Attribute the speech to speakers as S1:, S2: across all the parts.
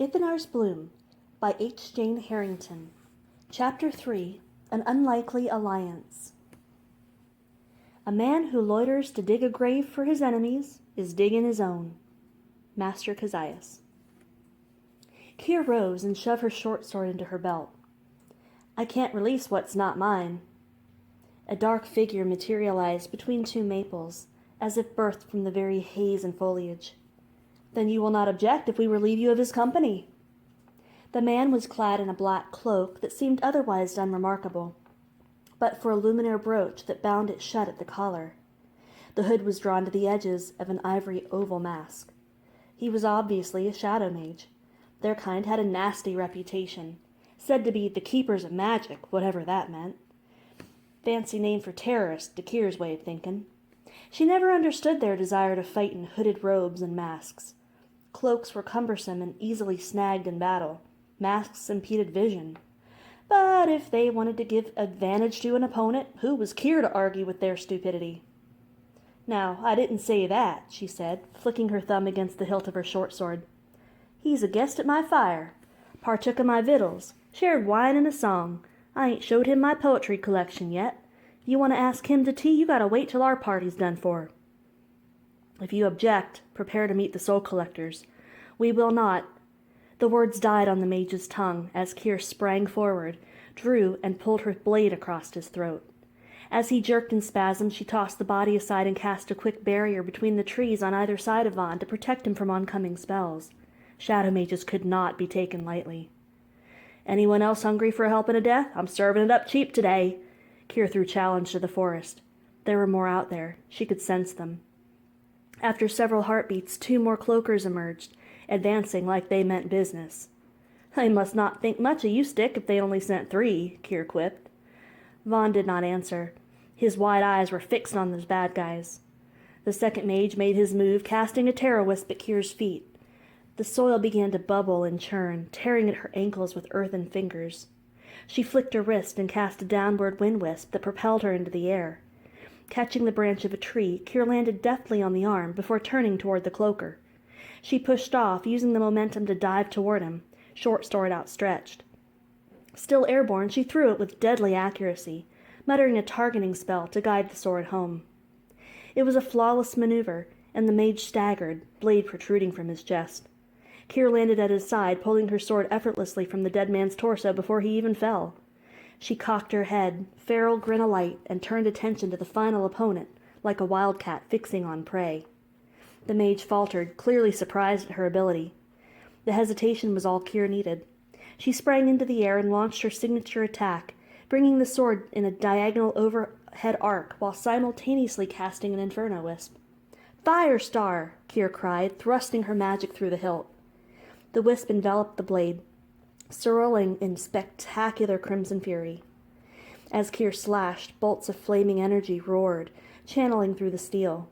S1: Ithinar's Bloom by H. Jane Harrington. Chapter 3. An Unlikely Alliance. A man who loiters to dig a grave for his enemies is digging his own. Master Kezias. Keir rose and shoved her short sword into her belt. I can't release what's not mine. A dark figure materialized between two maples, as if birthed from the very haze and foliage. Then you will not object if we relieve you of his company. The man was clad in a black cloak that seemed otherwise unremarkable, but for a luminaire brooch that bound it shut at the collar. The hood was drawn to the edges of an ivory oval mask. He was obviously a shadow mage. Their kind had a nasty reputation, said to be the keepers of magic, whatever that meant. Fancy name for terrorists, to Keir's way of thinking. She never understood their desire to fight in hooded robes and masks. Cloaks were cumbersome and easily snagged in battle. Masks impeded vision. But if they wanted to give advantage to an opponent, who was Keir to argue with their stupidity? Now, I didn't say that, she said, flicking her thumb against the hilt of her short sword. He's a guest at my fire. Partook of my victuals. Shared wine and a song. I ain't showed him my poetry collection yet. If you want to ask him to tea, you gotta wait till our party's done for. If you object, prepare to meet the soul collectors. We will not. The words died on the mage's tongue as Keir sprang forward, drew, and pulled her blade across his throat. As he jerked in spasm, she tossed the body aside and cast a quick barrier between the trees on either side of Vaughn to protect him from oncoming spells. Shadow mages could not be taken lightly. Anyone else hungry for a helping to death? I'm serving it up cheap today. Keir threw challenge to the forest. There were more out there. She could sense them. After several heartbeats, 2 more cloakers emerged, advancing like they meant business. I must not think much of you, Stick, if they only sent 3, Keir quipped. Vaughn did not answer. His wide eyes were fixed on those bad guys. The second mage made his move, casting a terror wisp at Keir's feet. The soil began to bubble and churn, tearing at her ankles with earthen fingers. She flicked her wrist and cast a downward wind wisp that propelled her into the air. Catching the branch of a tree, Keir landed deftly on the arm before turning toward the cloaker. She pushed off, using the momentum to dive toward him, short sword outstretched. Still airborne, she threw it with deadly accuracy, muttering a targeting spell to guide the sword home. It was a flawless maneuver, and the mage staggered, blade protruding from his chest. Keir landed at his side, pulling her sword effortlessly from the dead man's torso before he even fell. She cocked her head, feral grin alight, and turned attention to the final opponent, like a wildcat fixing on prey. The mage faltered, clearly surprised at her ability. The hesitation was all Keir needed. She sprang into the air and launched her signature attack, bringing the sword in a diagonal overhead arc while simultaneously casting an inferno wisp. "Fire star!" Keir cried, thrusting her magic through the hilt. The wisp enveloped the blade, swirling in spectacular crimson fury. As Keir slashed, bolts of flaming energy roared, channeling through the steel.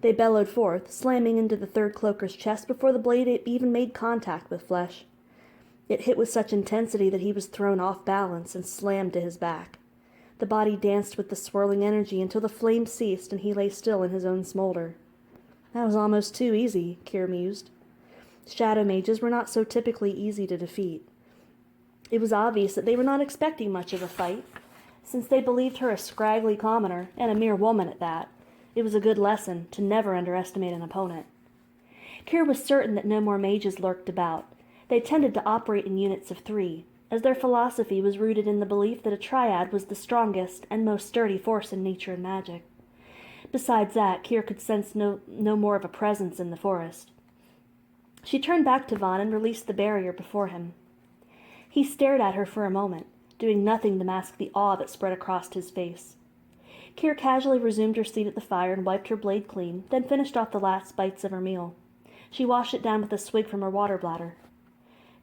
S1: They bellowed forth, slamming into the third cloaker's chest before the blade even made contact with flesh. It hit with such intensity that he was thrown off balance and slammed to his back. The body danced with the swirling energy until the flame ceased and he lay still in his own smolder. That was almost too easy, Keir mused. Shadow mages were not so typically easy to defeat. It was obvious that they were not expecting much of a fight. Since they believed her a scraggly commoner, and a mere woman at that, it was a good lesson to never underestimate an opponent. Keir was certain that no more mages lurked about. They tended to operate in units of 3, as their philosophy was rooted in the belief that a triad was the strongest and most sturdy force in nature and magic. Besides that, Keir could sense no more of a presence in the forest. She turned back to Vaughn and released the barrier before him. He stared at her for a moment, doing nothing to mask the awe that spread across his face. Keir casually resumed her seat at the fire and wiped her blade clean, then finished off the last bites of her meal. She washed it down with a swig from her water bladder.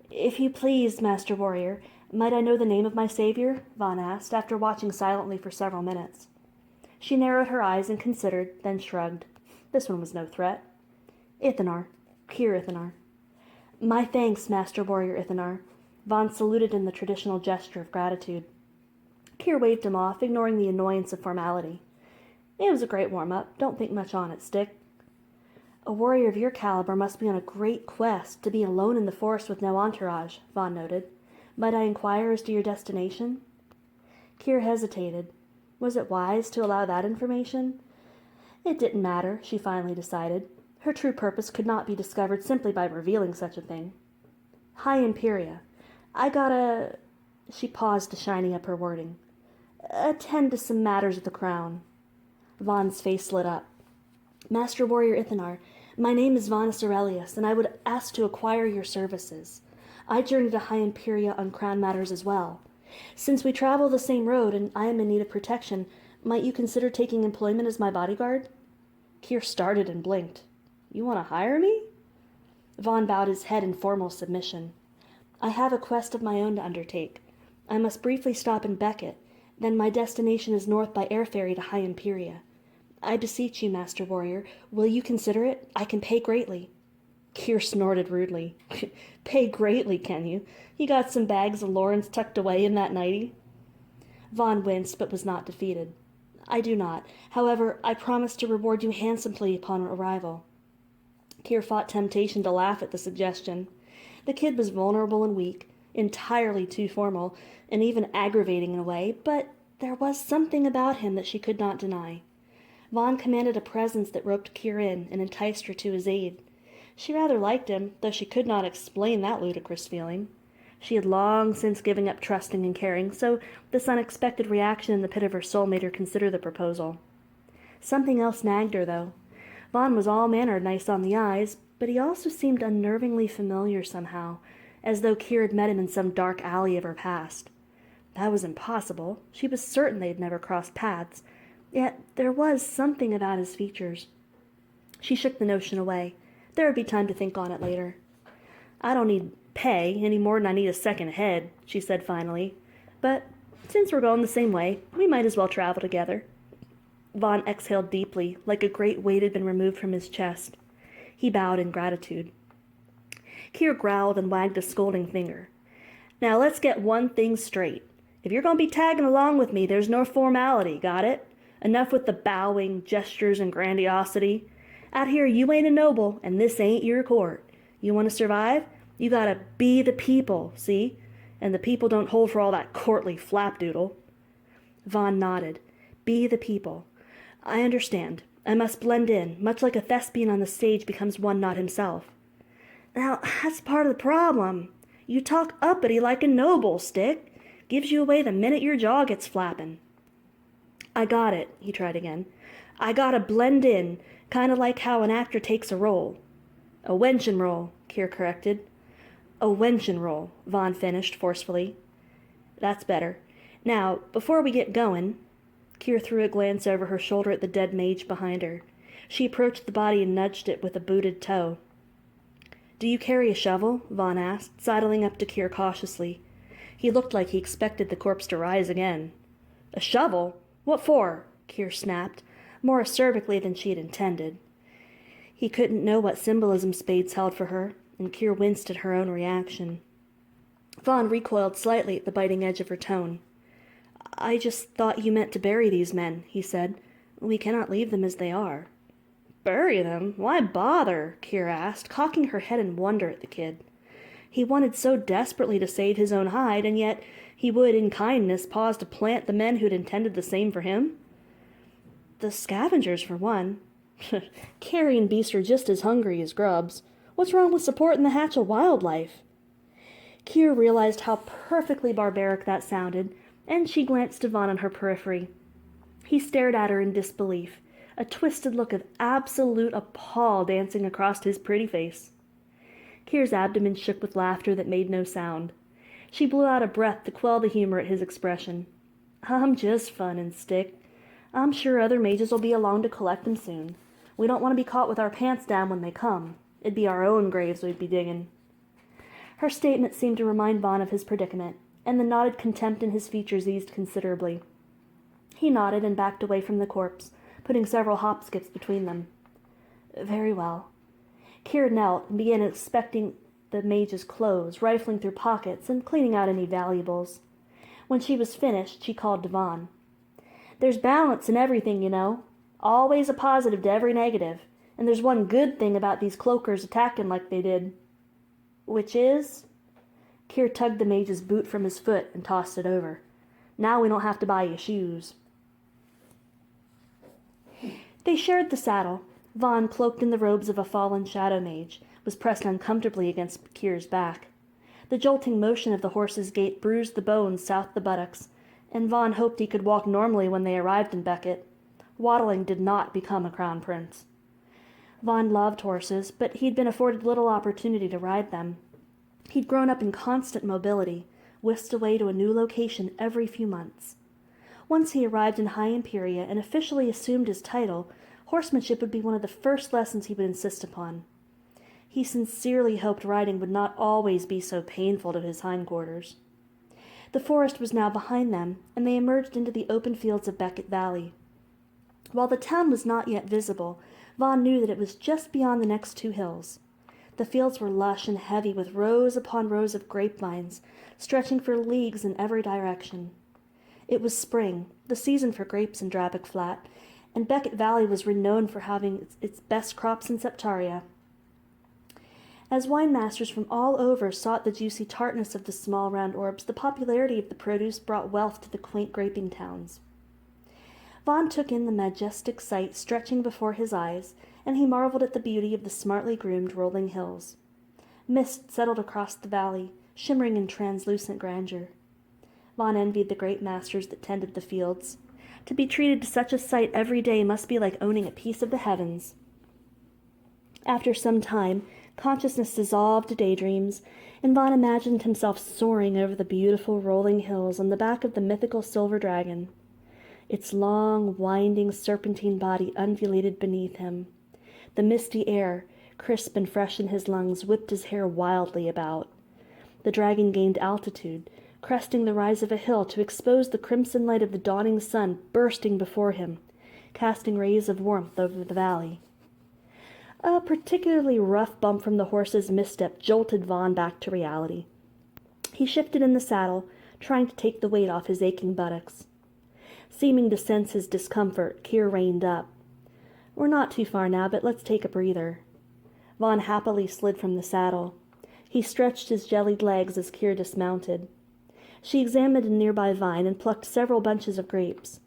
S1: "If you please, Master Warrior, might I know the name of my savior?" Vaughn asked, after watching silently for several minutes. She narrowed her eyes and considered, then shrugged. This one was no threat. "Ithinar. Keir Ithinar." "My thanks, Master Warrior Ithinar." Vaughn saluted in the traditional gesture of gratitude. Keir waved him off, ignoring the annoyance of formality. "It was a great warm-up. Don't think much on it, Stick." A warrior of your caliber must be on a great quest to be alone in the forest with no entourage, Vaughn noted. Might I inquire as to your destination? Kier hesitated. Was it wise to allow that information? It didn't matter, she finally decided. Her true purpose could not be discovered simply by revealing such a thing. High Imperia. I gotta... She paused to shining up her wording. Attend to some matters of the crown. Vaughn's face lit up. Master Warrior Ithinar, my name is Vaunus Aurelius, and I would ask to acquire your services. I journey to High Imperia on crown matters as well. Since we travel the same road and I am in need of protection, might you consider taking employment as my bodyguard? Kier started and blinked. You want to hire me? Vaughn bowed his head in formal submission. I have a quest of my own to undertake. I must briefly stop in Beckett, then my destination is north by air ferry to High Imperia. I beseech you, Master Warrior, will you consider it? I can pay greatly. Kier snorted rudely. Pay greatly, can you? You got some bags of Lawrence tucked away in that nightie? Vaughn winced, but was not defeated. I do not. However, I promise to reward you handsomely upon arrival. Kier fought temptation to laugh at the suggestion. The kid was vulnerable and weak, entirely too formal, and even aggravating in a way, but there was something about him that she could not deny. Vaughn commanded a presence that roped Kier in and enticed her to his aid. She rather liked him, though she could not explain that ludicrous feeling. She had long since given up trusting and caring, so this unexpected reaction in the pit of her soul made her consider the proposal. Something else nagged her, though. Vaughn was all-mannered nice on the eyes, but he also seemed unnervingly familiar somehow, as though Kier had met him in some dark alley of her past. That was impossible. She was certain they had never crossed paths. Yet there was something about his features. She shook the notion away. There would be time to think on it later. I don't need pay any more than I need a second head, she said finally. But since we're going the same way, we might as well travel together. Vaughn exhaled deeply, like a great weight had been removed from his chest. He bowed in gratitude. Kier growled and wagged a scolding finger. Now let's get one thing straight. If you're going to be tagging along with me, there's no formality, got it? Enough with the bowing, gestures, and grandiosity. Out here, you ain't a noble, and this ain't your court. You want to survive? You gotta be the people, see? And the people don't hold for all that courtly flapdoodle. Vaughn nodded. Be the people. I understand. I must blend in, much like a thespian on the stage becomes one not himself. Now, that's part of the problem. You talk uppity like a noble, Stick. Gives you away the minute your jaw gets flapping. I got it, he tried again. I gotta blend in, kind of like how an actor takes a role. A wenching role, Kier corrected. A wenching role, Vaughn finished forcefully. That's better. Now, before we get going... Kier threw a glance over her shoulder at the dead mage behind her. She approached the body and nudged it with a booted toe. Do you carry a shovel? Vaughn asked, sidling up to Kier cautiously. He looked like he expected the corpse to rise again. A shovel? What for? Kier snapped, more acerbically than she had intended. He couldn't know what symbolism spades held for her, and Kier winced at her own reaction. Vaughn recoiled slightly at the biting edge of her tone. I just thought you meant to bury these men, he said. We cannot leave them as they are. Bury them? Why bother? Kier asked, cocking her head in wonder at the kid. He wanted so desperately to save his own hide, and yet he would, in kindness, pause to plant the men who'd intended the same for him. The scavengers, for one. Carrion beasts are just as hungry as grubs. What's wrong with supporting the hatch of wildlife? Kier realized how perfectly barbaric that sounded, and she glanced to Vaughn on her periphery. He stared at her in disbelief, a twisted look of absolute appall dancing across his pretty face. Kier's abdomen shook with laughter that made no sound. She blew out a breath to quell the humor at his expression. I'm just funnin', Stick. I'm sure other mages will be along to collect 'em soon. We don't want to be caught with our pants down when they come. It'd be our own graves we'd be digging. Her statement seemed to remind Vaughn of his predicament, and the knotted contempt in his features eased considerably. He nodded and backed away from the corpse, putting several hop-skips between them. Very well. Kier knelt and began inspecting the mage's clothes, rifling through pockets and cleaning out any valuables. When she was finished, she called to Vaughn. There's balance in everything, you know. Always a positive to every negative. And there's one good thing about these cloakers attacking like they did. Which is? Kier tugged the mage's boot from his foot and tossed it over. Now we don't have to buy you shoes. They shared the saddle. Vaughn, cloaked in the robes of a fallen shadow mage, was pressed uncomfortably against Kier's back. The jolting motion of the horse's gait bruised the bones south the buttocks, and Vaughn hoped he could walk normally when they arrived in Beckett. Waddling did not become a crown prince. Vaughn loved horses, but he'd been afforded little opportunity to ride them. He'd grown up in constant mobility, whisked away to a new location every few months. Once he arrived in High Imperia and officially assumed his title, horsemanship would be one of the first lessons he would insist upon. He sincerely hoped riding would not always be so painful to his hindquarters. The forest was now behind them, and they emerged into the open fields of Beckett Valley. While the town was not yet visible, Vaughn knew that it was just beyond the next 2 hills. The fields were lush and heavy with rows upon rows of grapevines, stretching for leagues in every direction. It was spring, the season for grapes in Drabic Flat, and Beckett Valley was renowned for having its best crops in Septaria. As winemasters from all over sought the juicy tartness of the small round orbs, the popularity of the produce brought wealth to the quaint graping towns. Vaughn took in the majestic sight stretching before his eyes, and he marveled at the beauty of the smartly groomed rolling hills. Mist settled across the valley, shimmering in translucent grandeur. Vaughn envied the great masters that tended the fields. To be treated to such a sight every day must be like owning a piece of the heavens. After some time, consciousness dissolved to daydreams, and Vaughn imagined himself soaring over the beautiful rolling hills on the back of the mythical silver dragon. Its long, winding, serpentine body undulated beneath him. The misty air, crisp and fresh in his lungs, whipped his hair wildly about. The dragon gained altitude, cresting the rise of a hill to expose the crimson light of the dawning sun bursting before him, casting rays of warmth over the valley. A particularly rough bump from the horse's misstep jolted Vaughn back to reality. He shifted in the saddle, trying to take the weight off his aching buttocks. Seeming to sense his discomfort, Kier reined up. "We're not too far now, but let's take a breather." Vaughn happily slid from the saddle. He stretched his jellied legs as Kier dismounted. She examined a nearby vine and plucked several bunches of grapes.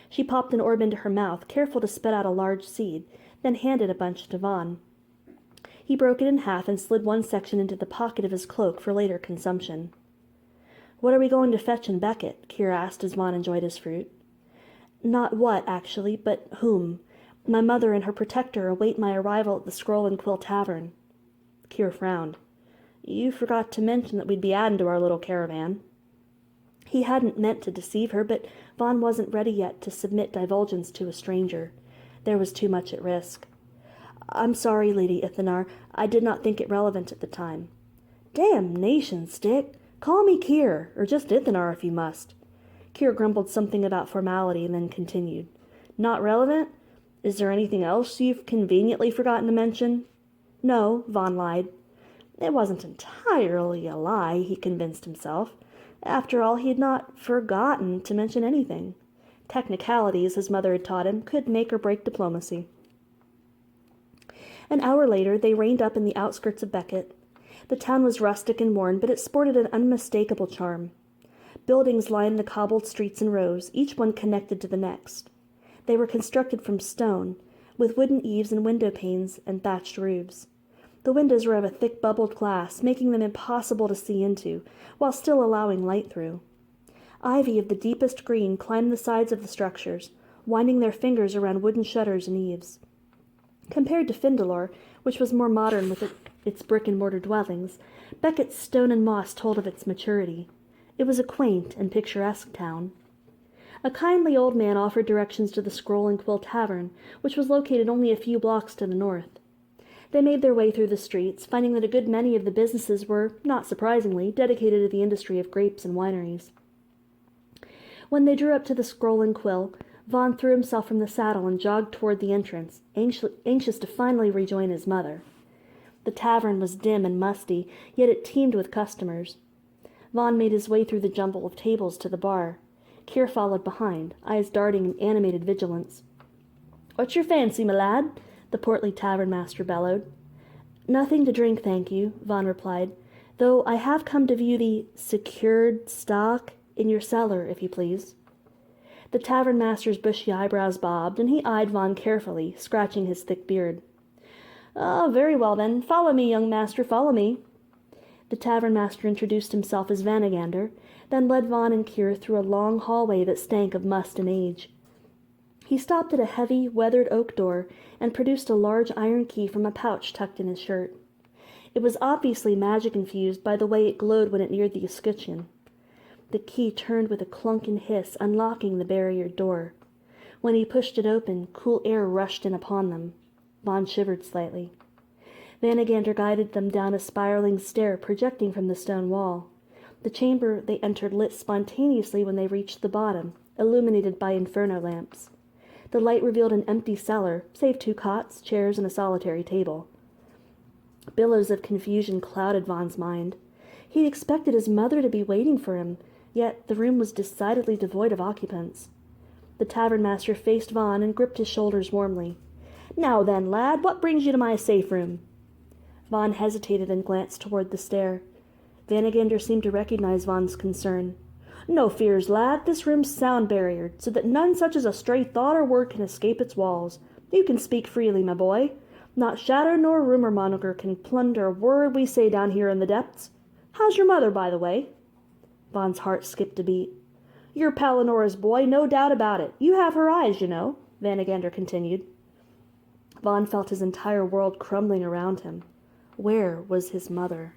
S1: She popped an orb into her mouth, careful to spit out a large seed, then handed a bunch to Vaughn. He broke it in half and slid one section into the pocket of his cloak for later consumption. "What are we going to fetch in Beckett?" Kier asked as Vaughn enjoyed his fruit. "Not what, actually, but whom. My mother and her protector await my arrival at the Scroll and Quill Tavern." Kier frowned. "You forgot to mention that we'd be adding to our little caravan." He hadn't meant to deceive her, but Vaughn wasn't ready yet to submit divulgence to a stranger. There was too much at risk. "I'm sorry, Lady Ithinar. I did not think it relevant at the time." "Damnation, Stick! Call me Kier, or just Ithinar if you must." Kier grumbled something about formality and then continued. "Not relevant? Is there anything else you've conveniently forgotten to mention?" "No," Vaughn lied. It wasn't entirely a lie, he convinced himself. After all, he had not forgotten to mention anything. Technicalities, his mother had taught him, could make or break diplomacy. An hour later, they reined up in the outskirts of Beckett. The town was rustic and worn, but it sported an unmistakable charm. Buildings lined the cobbled streets in rows, each one connected to the next. They were constructed from stone, with wooden eaves and window panes and thatched roofs. The windows were of a thick bubbled glass, making them impossible to see into, while still allowing light through. Ivy of the deepest green climbed the sides of the structures, winding their fingers around wooden shutters and eaves. Compared to Findalore, which was more modern with its brick-and-mortar dwellings, Beckett's stone and moss told of its maturity. It was a quaint and picturesque town. A kindly old man offered directions to the Scroll and Quill Tavern, which was located only a few blocks to the north. They made their way through the streets, finding that a good many of the businesses were, not surprisingly, dedicated to the industry of grapes and wineries. When they drew up to the Scroll and Quill, Vaughn threw himself from the saddle and jogged toward the entrance, anxious to finally rejoin his mother. The tavern was dim and musty, yet it teemed with customers. Vaughn made his way through the jumble of tables to the bar. Kier followed behind, eyes darting in animated vigilance. "What's your fancy, my lad?" the portly tavern-master bellowed. Nothing to drink, thank you, Vaughn replied, though I have come to view the secured stock in your cellar, if you please. The tavern-master's bushy eyebrows bobbed, and he eyed Vaughn carefully, scratching his thick beard. "Oh, very well, then. Follow me, young master, follow me." The tavern-master introduced himself as Vanagander, then led Vaughn and Kier through a long hallway that stank of must and age. He stopped at a heavy, weathered oak door and produced a large iron key from a pouch tucked in his shirt. It was obviously magic-infused by the way it glowed when it neared the escutcheon. The key turned with a clunk and hiss, unlocking the barriered door. When he pushed it open, cool air rushed in upon them. Vaughn shivered slightly. Vanagander guided them down a spiraling stair projecting from the stone wall. The chamber they entered lit spontaneously when they reached the bottom, illuminated by inferno lamps. The light revealed an empty cellar, save 2 cots, chairs, and a solitary table. Billows of confusion clouded Vaughn's mind. He'd expected his mother to be waiting for him, yet the room was decidedly devoid of occupants. The tavern-master faced Vaughn and gripped his shoulders warmly. "Now then, lad, what brings you to my safe room?" Vaughn hesitated and glanced toward the stair. Vanagander seemed to recognize Vaughn's concern. "No fears, lad. This room's sound barriered, so that none such as a stray thought or word can escape its walls. You can speak freely, my boy. Not shadow nor rumor monger can plunder a word we say down here in the depths. How's your mother, by the way?" Vaughn's heart skipped a beat. "You're Palinora's boy, no doubt about it. You have her eyes, you know," Vanagander continued. Vaughn felt his entire world crumbling around him. Where was his mother?